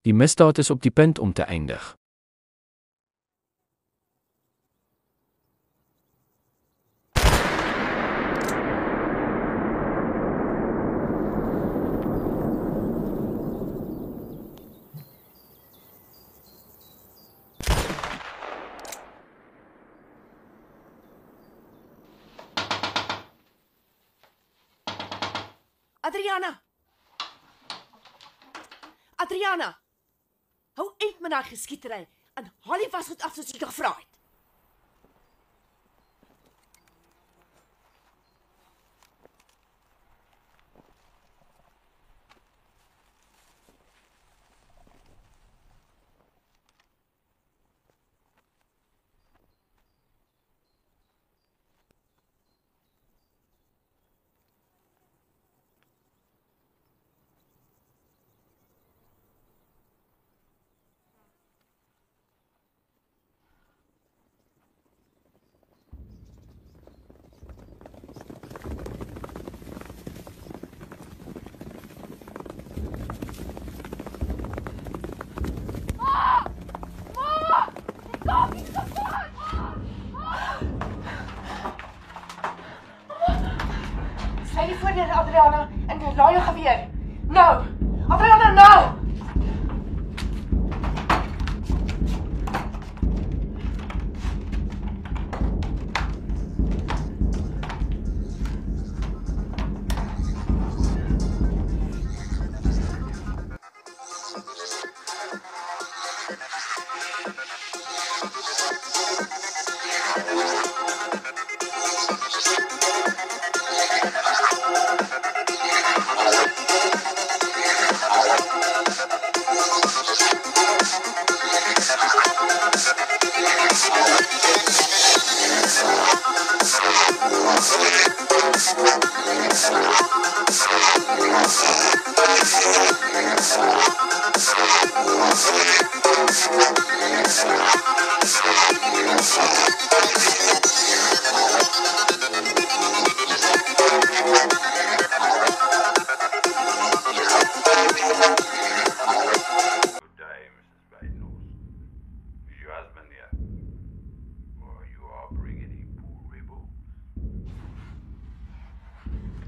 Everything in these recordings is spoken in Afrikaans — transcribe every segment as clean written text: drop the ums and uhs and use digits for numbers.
Die misdaad is op die punt om te eindig. Adriana! Adriana! Hou uit met daai geskietery en haal die wasgoed af soos jy gevra het. Sly die voordeur, Adriana, en laai jou geweer. Nou! Adriana, nou!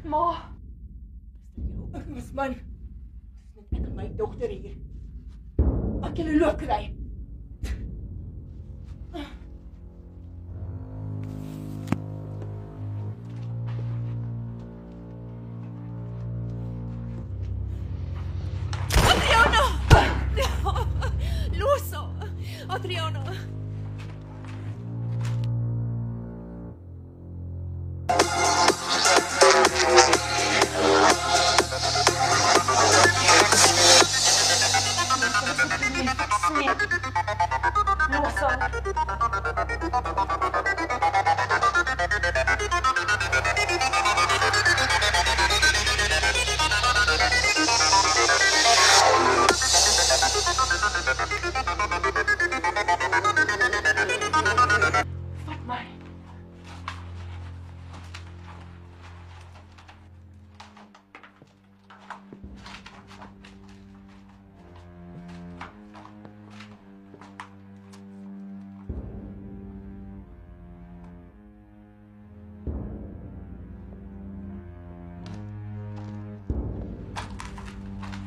Ma! Dis man. Dis net ek en my dogter hier. Ek kan hulle loop kry. Adriana! Los haar! Adriana!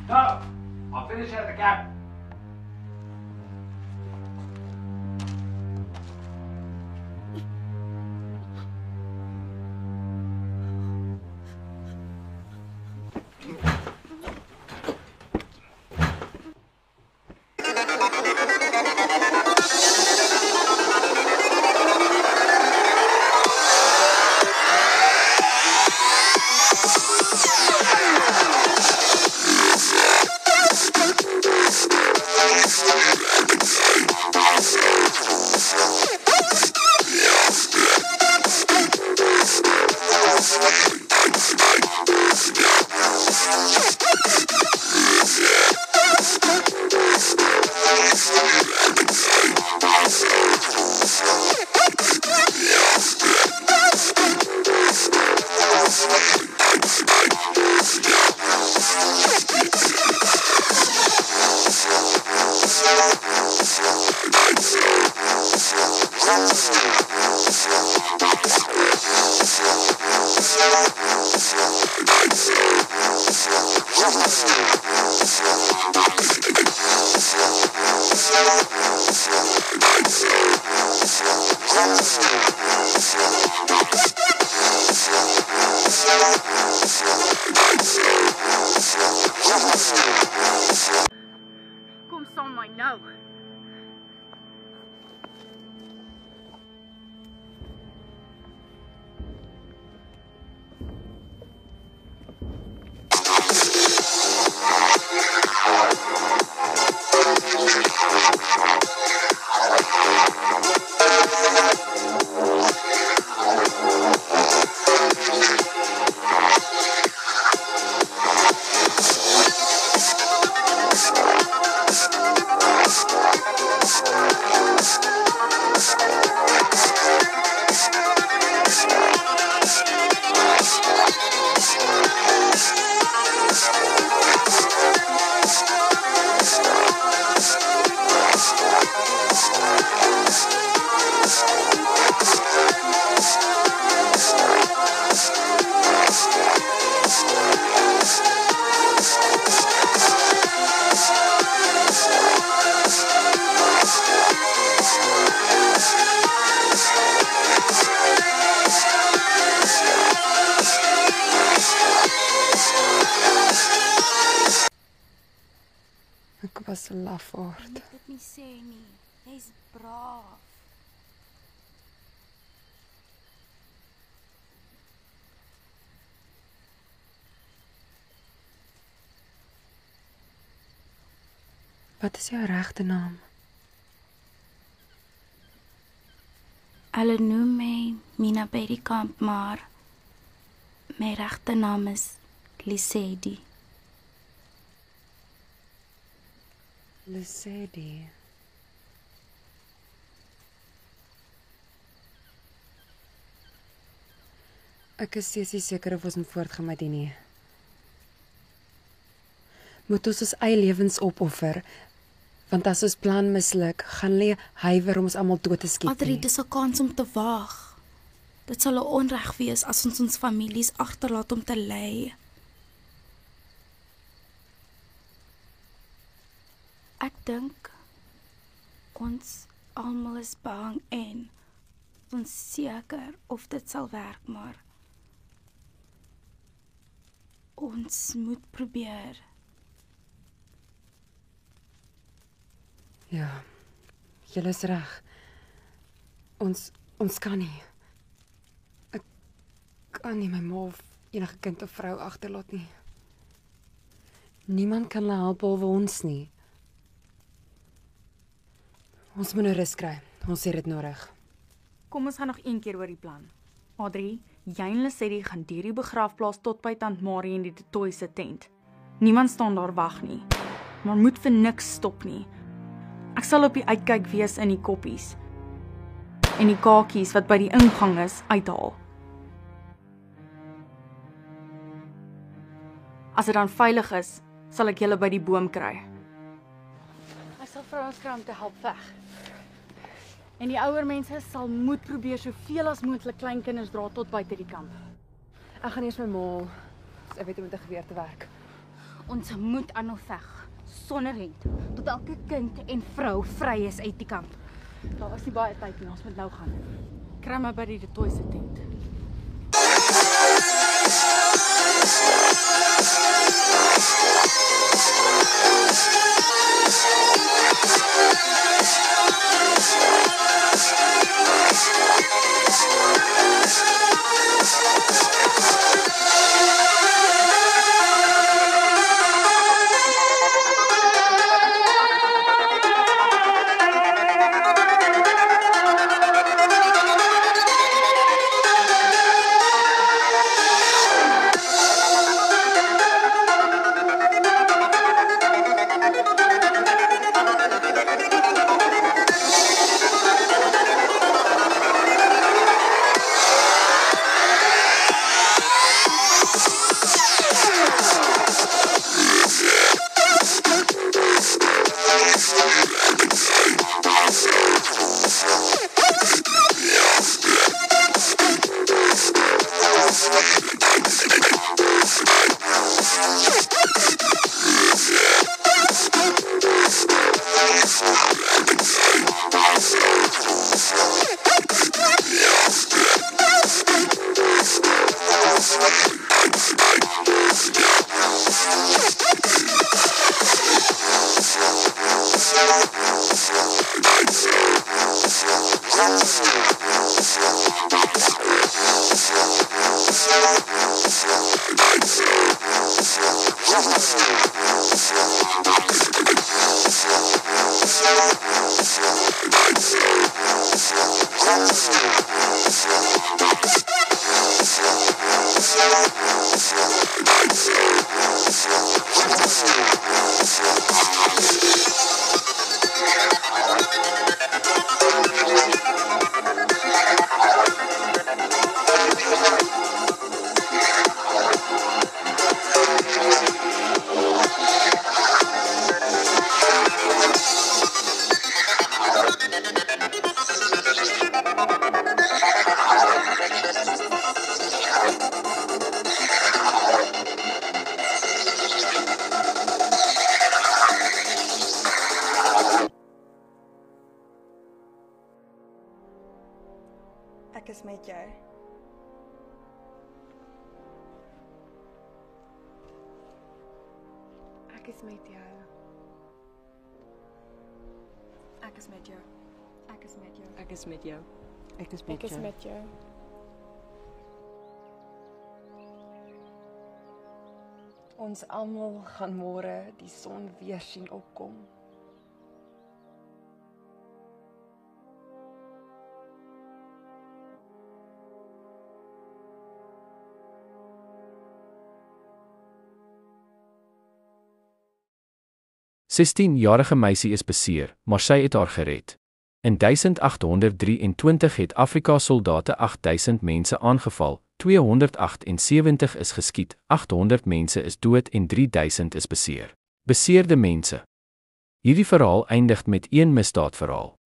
No, I'll finish at the cabin. Kom saam my nou. Ek was 'n lafaard. Jy moet dit nie sê nie. Jy's braaf. Wat is jou regte naam? Hulle noem my Mina by die kamp, maar my regte naam is Lisedi. Lisedi. Ek is steeds nie seker of ons moet voortgaan met dit nie. Moet ons eie lewens opoffer? Want as ons plan misluk, gaan hulle huiwer om ons almal dood te skiet. Adri, dis 'n kans om te waag. Dit sal 'n onreg wees as ons families agterlaat om te ly. Ek dink ons almal is bang en onseker of dit sal werk, maar ons moet probeer. Ja, jy is reg. Ons kan nie. Ek kan nie my ma of enige kind of vrou agterlaat nie. Niemand kan hulle help behalwe ons nie. Ons moet nou rus kry. Ons het dit nodig. Kom ons gaan nog een keer oor die plan. Adri, jy en Lisedi gaan deur die begrafplaas tot by Tant Marie en die Toy se tent. Niemand staan daar wag nie, maar moet vir niks stop nie. Ek sal op die uitkyk wees in die koppies en die kakies wat by die ingang is uithaal. As dit dan veilig is, sal ek julle by die boom kry. Ek sal vrouens kry om te help veg. En die ouer mense sal moet probeer soveel as moontlik klein kinders dra tot buite die kamp. Ek gaan eers my ma, ek weet hoe om met 'n geweer te werk. Ons moet aanhou veg sonder het tot elke kind en vrou vry is uit die kamp. Daar is nie baie tyd nie, ons moet nou gaan. Kry my by die Toy se tent. Ek is met jou. Ek is met jou. Ek is met jou. Ek is met jou. Ek is met jou. Ek is Ek is met jou. Ons almal gaan môre die son weer sien opkom. Die 16-jarige meisie is beseer, maar sy het haar gered. In 1823 het Afrika soldate 8000 mense aangeval, 278 is geskiet, 800 mense is dood en 3000 is beseer. Beseerde mense. Hierdie verhaal eindig met een misdaadverhaal.